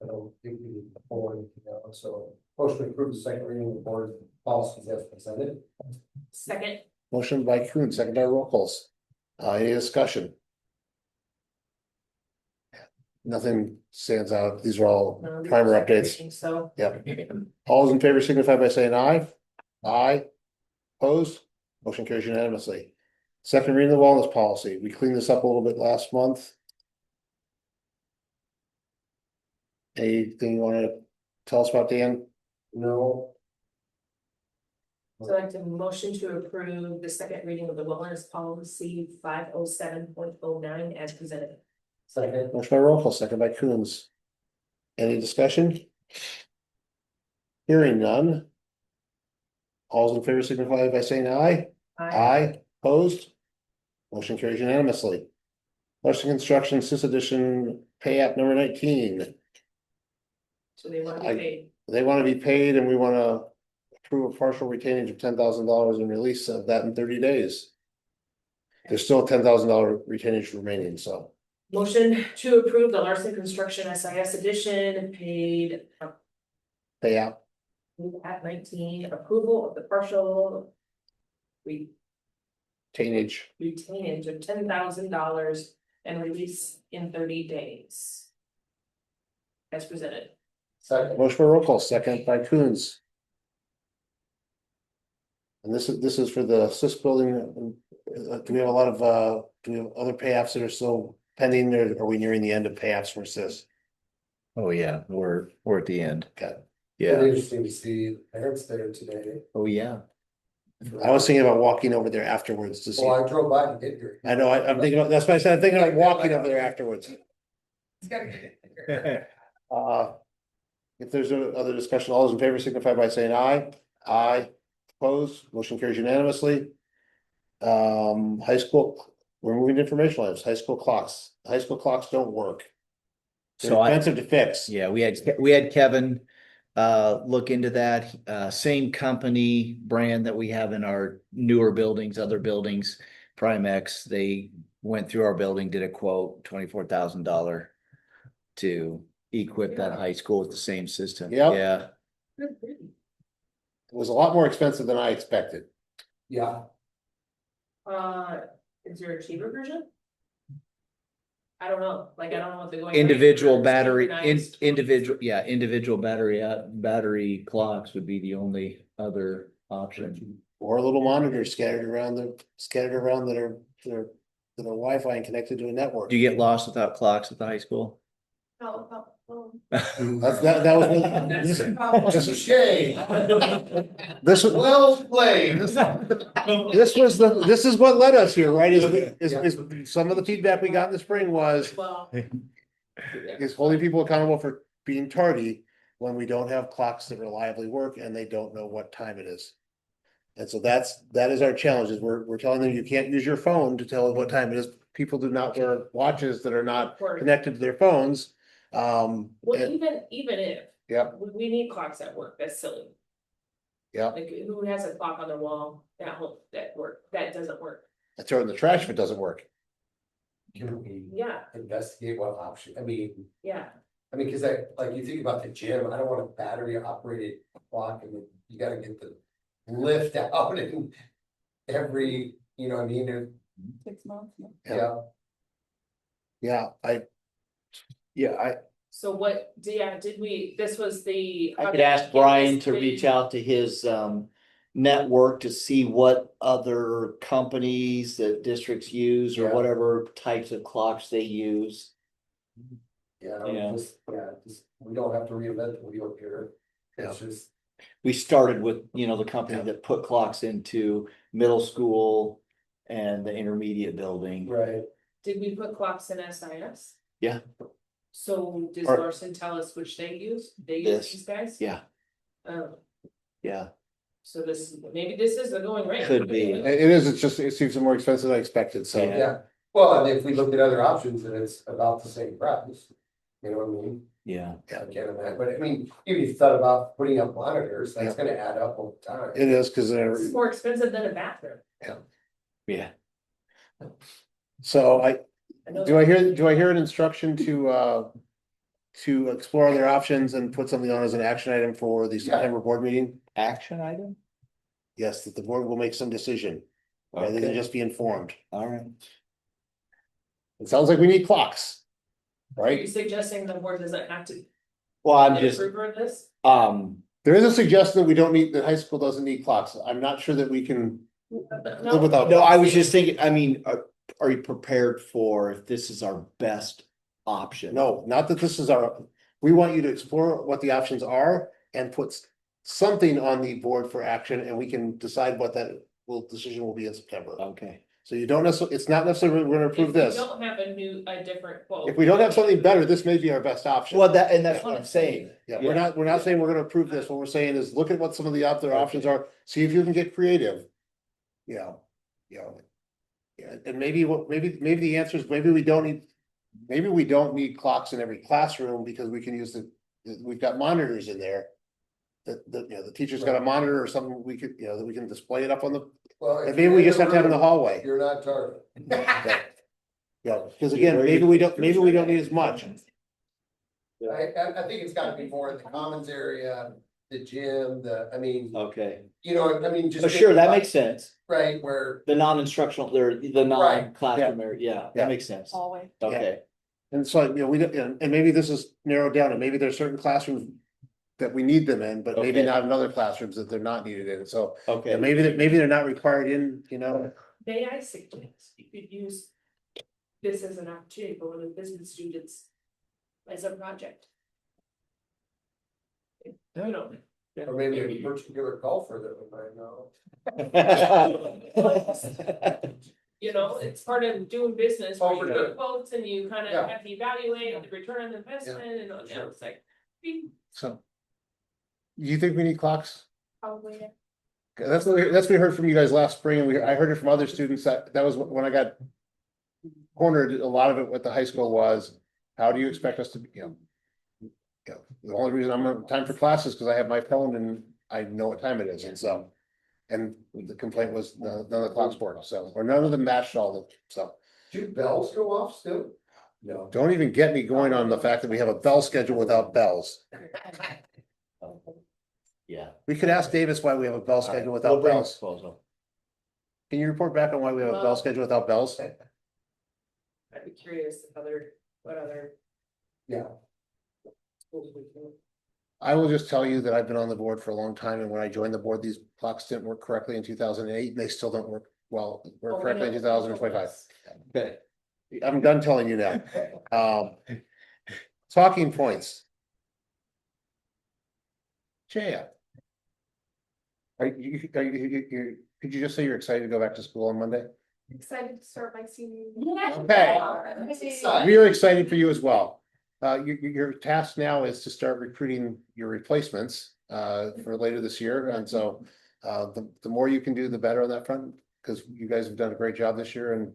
I don't think we need to pull anything out, so motion to approve the second reading of the board policies as presented. Second. Motion by Kuhn, second by Rockles. Any discussion? Nothing stands out. These are all primer updates. So. Yeah. All those in favor signify by saying aye. Aye. Opposed? Motion carries unanimously. Second reading of the wellness policy. We cleaned this up a little bit last month. Anything you wanna tell us about, Dan? No. So I'd like to motion to approve the second reading of the wellness policy 507.09 as presented. Second. Motion by Rockles, second by Coons. Any discussion? Hearing none. All those in favor signify by saying aye. Aye. Opposed? Motion carries unanimously. Larson Construction, Sis Edition, pay app number 19. So they want to be paid. They want to be paid and we want to approve a partial retainage of $10,000 and release of that in 30 days. there's still $10,000 retainage remaining, so. Motion to approve the Larson Construction SIS edition paid Pay out, at 19, approval of the partial retainage, retainage of $10,000 and release in 30 days. As presented. Second, motion for roll call, second by Coons. And this is for the CIS building, do we have a lot of, do we have other payoffs that are still pending, or are we nearing the end of payoffs for CIS? Oh, yeah, we're at the end. Okay. Yeah. interesting to see parents there today. Oh, yeah. I was thinking about walking over there afterwards to see. Well, I drove by to get here. I know, I'm thinking about, that's why I said, I'm thinking like walking over there afterwards. It's gotta get If there's no other discussion, all those in favor signify by saying aye. Aye, opposed, motion carries unanimously. High school, we're moving to informational items, high school clocks don't work. They're So expensive to fix. Yeah, we had Kevin look into that, same company brand that we have in our newer buildings, other buildings, Primex, they went through our building, did a quote, $24,000 to equip that high school with the same system. Yep. Yeah, It was a lot more expensive than I expected. Yeah, Is there a cheaper version? I don't know, like, I don't know what the going. individual rate for battery, standardized- individual battery clocks would be the only other option. Or little monitors scattered around that are Wi-Fi and connected to a network. Do you get lost without clocks at the high school? Oh. That was. just a shame. This was, Well played. this is what led us here, right? Is some of the feedback we got in the spring was, Well. is holding people accountable for being tardy when we don't have clocks that reliably work and they don't know what time it is. And so that is our challenge, is we're telling them you can't use your phone to tell what time it is. People do not wear watches that are not connected to their phones. Well, And- even if. Yep. We need clocks at work, that's silly. Yeah, Like, who has a clock on their wall, that doesn't work, I throw it in the trash if it doesn't work. Can we yeah, investigate what option, yeah. cause like you think about the gym, I don't want a battery operated clock and you gotta get the lift out and every, you know what I mean? 6 months. Yeah. Yeah, Yeah, So what, did we, this was the. I could ask Brian to reach out to his network to see what other companies that districts use or Yeah. whatever types of clocks they use. yeah, just, we don't have to reinvent the wheel here. It's just, We started with, the company Yeah. that put clocks into middle school and the intermediate building. right, Did we put clocks in SIS? Yeah. So does Or- Larson tell us which they use? They use This. these guys? Yeah, Oh, yeah, so maybe this is the going rate. Could be. it is, it seems more expensive than I expected, so. Yeah. yeah. Well, and if we look at other options, then it's about the same price. You know what I mean? yeah. I can't imagine, but I mean, even if you thought about putting up monitors, that's gonna add up over time. It is, cause they're, It's more expensive than a bathroom. Yeah. so know do I hear an instruction to explore other options and put something on as an action item for the September board meeting? Action item? Yes, that the board will make some decision, rather than Okay, just be informed. all right. It sounds like we need clocks. Are you Right? suggesting the board doesn't have to Well, I'm be just, approver of this? There is a suggestion that we don't need, that high school doesn't need clocks. I'm not sure that we can live without. no, I was clocks. just thinking, I mean, are you prepared for if this is our best option? No, not that this is we want you to explore what the options are and put something on the board for action, and we can decide what that decision will be in September. Okay, So you don't necessarily, it's not necessarily we're gonna approve If we this. don't have a different quote. If we don't have something better, this may be our best option. well, that's what I'm saying. Yeah, we're not saying we're gonna approve this. What we're saying is look at what some of the other options are, see if you can get creative. Yeah. Yeah, and maybe maybe the answer is, maybe we don't need clocks in every classroom because we can use we've got monitors in there. the teacher's got a monitor or something, we could, that we can display it up on the, Well, if and maybe we you're just have to have it in the room, hallway. You're not target. Yeah, because again, maybe we don't need as much. I think it's gotta be more in the commons area, the gym, I mean, Okay, I mean, just. oh, sure, that makes sense. Right, where, The non-instructional, or the non-classroom area, yeah, Yeah. that makes sense. Hallway. Okay, And so, we don't, and maybe this is narrowed down, and maybe there's certain classrooms that we need them in, but maybe Okay. not in other classrooms that they're not needed in, so. okay. Maybe they're not required in, May I suggest you could use this as an opportunity for one of the business students as a project? You know, or maybe a particular golfer that we might know. it's part of doing business, where Oh, you for get sure. quotes and you kind Yeah. of have to evaluate the return on the investment and all sure. that, it's like. so. Do you think we need clocks? Probably. That's what we heard from you guys last spring, and I heard it from other students, that was when I got cornered, a lot of it with the high school was, how do you expect us to be, the only reason I'm on time for class is because I have my phone and I know what time it is, and so. And the complaint was none of the clocks worked, so, or none of them matched all the, so. Do bells go off still? No. Don't even get me going on the fact that we have a bell schedule without bells. Yeah. We could ask Davis why we have a bell schedule We'll without bring a bells. proposal. Can you report back on why we have a bell Well- schedule without bells? I'd be curious what other Yeah. schools we can. I will just tell you that I've been on the board for a long time, and when I joined the board, these clocks didn't work correctly in 2008, and they still don't work correctly in 2025. Okay. I'm done telling you now. Talking points. Jaya. Could you just say you're excited to go back to school on Monday? Excited to start my senior. Okay. We are excited for you as well. Your task now is to start recruiting your replacements for later this year, and so the more you can do, the better on that front, because you guys have done a great job this year, and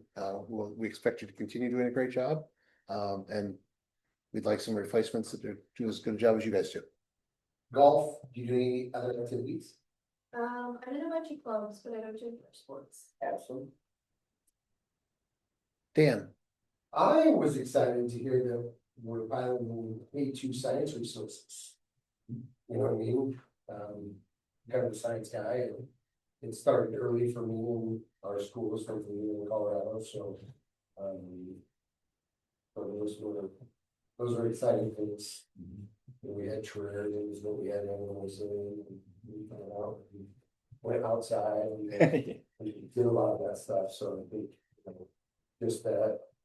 we expect you to continue doing a great job. And we'd like some replacements that do as good a job as you guys do. Golf, do you do any other activities? I did a bunch of clubs, but I don't do sports. Absolutely. Dan, I was excited to hear that we're piloting A2 science resources. You know what I mean? Kind of a science guy, and it started early for me in our school, something in Colorado, so. So those were exciting things. We had terrariums, but we had animals in, and we went outside and we did a lot of that stuff, so I think, just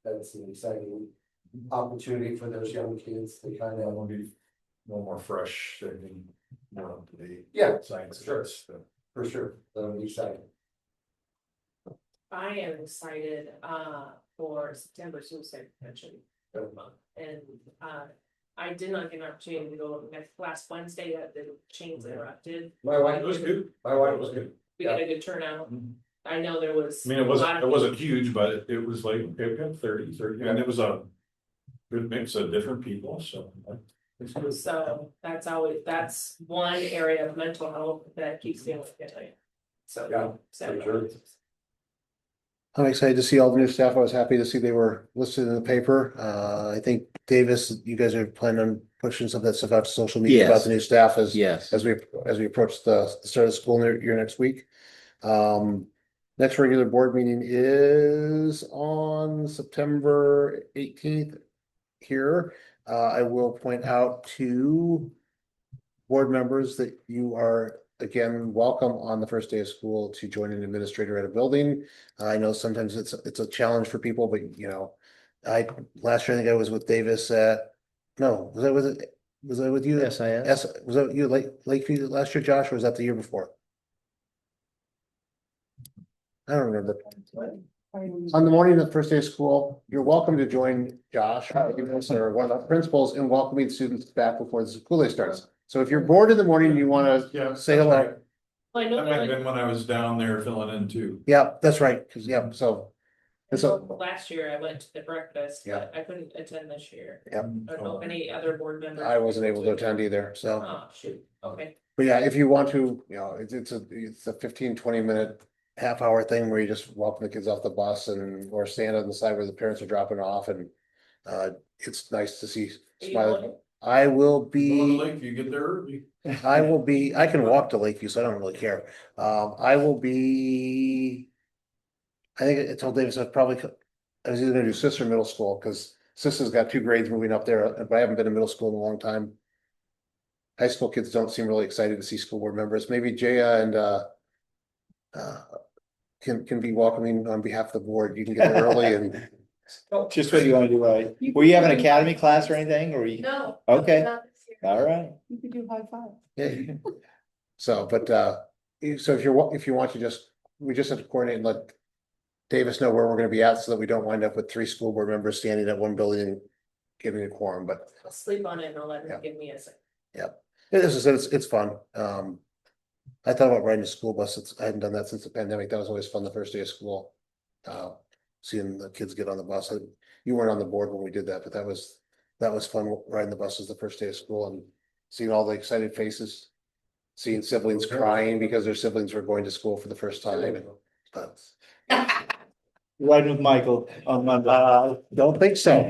that's an exciting opportunity for those young kids to kind That of. will be a little more fresh, I think, more up to date. Yeah, Science. sure. For sure, that'll be exciting. I am excited for September suicide prevention month, and I did not get an opportunity to go last Wednesday at the chains interrupted. My wife It was good. My wife was good. We got a good turnout. I know there was. I mean, it a lot of wasn't huge, but it was like, it got 30, and it was a good mix of different people, so. It's good. So that's one area of mental health that keeps me awake at night. So. Yeah, so- for sure. I'm excited to see all the new staff. I was happy to see they were listed in the paper. I think Davis, you guys are planning on pushing some of that stuff out to social media about Yes. the new staff Yes. as we approach the start of the school year next week. Next regular board meeting is on September 18th here. I will point out to board members that you are again welcome on the first day of school to join an administrator at a building. I know sometimes it's a challenge for people, but last year I think I was with Davis was I with you? SIS. Was that you Lakeview last year, Josh, or was that the year before? I don't remember. On the morning of the first day of school, you're welcome to join Josh or one of the principals in welcoming students back before the school day starts. So if you're bored in the morning and you want Yeah, to say hello, I know That might have been when I was down there filling in too. yeah, that's right. So And so, Last year I went to the breakfast, Yeah. but I couldn't attend this year. Yep. I don't know if any other board members. I wasn't able to attend either, so. Oh, shoot, okay. But yeah, if you want to, it's a 15-20 minute, half-hour thing where you just welcome the kids off the bus and, or stand on the side where the parents are dropping off and. It's nice to see Are you smiling. going? I will Going to be, Lakeview, you get there early. I can walk to Lakeview, so I don't really care. I will be. I think I told Davis I was either gonna do Sis or middle school, because Sis has got 2 grades moving up there, but I haven't been in middle school in a long time. High school kids don't seem really excited to see school board members. Maybe Jaya and can be welcoming on behalf of the board. You can get there early and Just what you wanna do, right? Will you have an academy class or anything, or you? No. Okay. Not this year. All right. You could do high five. yeah. you can. So, but so if you want to we just have to coordinate and let Davis know where we're gonna be at so that we don't wind up with 3 school board members standing at one building and giving a quorum, but I'll sleep on it and I'll let Yeah. him give me a second. it's fun. I thought about riding a school bus. I hadn't done that since the pandemic. That was always fun the first day of school. Seeing the kids get on the bus. You weren't on the board when we did that, but that was fun riding the buses the first day of school and seeing all the excited faces. Seeing siblings crying because their siblings were going to school for the first time, but Riding with Michael on Monday. don't think so.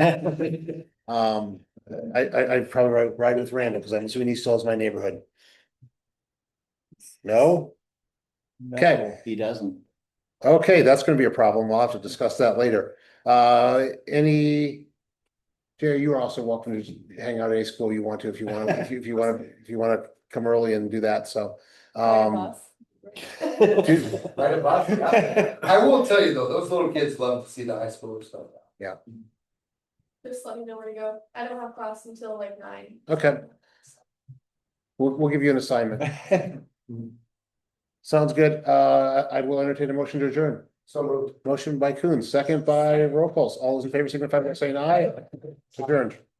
I'd probably ride with Randall because I'm assuming he still has my neighborhood. No? Okay. No, he doesn't. Okay, that's gonna be a problem. We'll have to discuss that later. Jerry, you are also welcome to hang out at any school you want to, if you want, if you want to come early and do that, so. Bus. Right about, yeah. I will tell you though, those little kids love to see the high school stuff. Just let me know where to go. I don't have class until like 9. Okay. We'll give you an assignment. Sounds good. I will entertain a motion to adjourn. So moved. Motion by Coons, second by roll calls. All those in favor signify by saying aye. Adjourned.